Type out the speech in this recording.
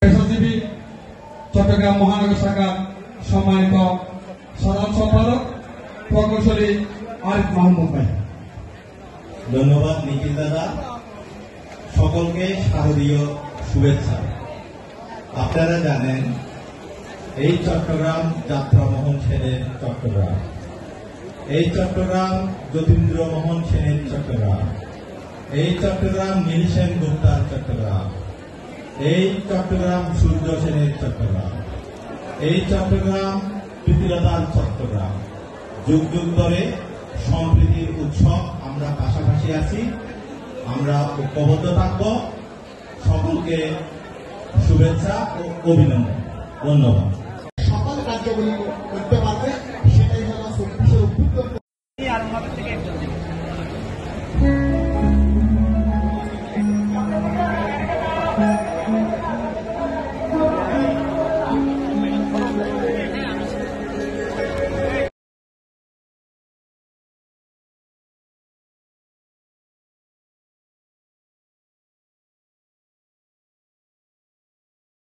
পেশাজীবী চট্টগ্রাম মহানগর শাখার সম্মানিত সাধারণ সম্পাদক প্রকৌশলী আরিফ মাহমুদ ভাই। ধন্যবাদ নিখিল দাদা। সকলকে শারদীয় শুভেচ্ছা। আপনারা জানেন এই চট্টগ্রাম যাত্রামোহন সেনের চট্টগ্রাম, এই চট্টগ্রাম যতীন্দ্রমোহন সেনের চট্টগ্রাম, এই চট্টগ্রাম নীলসেন গুপ্তার চট্টগ্রাম, এই চট্টগ্রাম সূর্য সেনের চট্টগ্রাম, এই চট্টগ্রাম প্রীতিলতার চট্টগ্রাম। যুগ যুগ ধরে সম্প্রীতির উৎসব আমরা পাশাপাশি আছি, আমরা ঐক্যবদ্ধ থাকব। সকলকে শুভেচ্ছা ও অভিনন্দন। ধন্যবাদ। সকল কার্যগুলি করতে পারবে, সেটাই হলো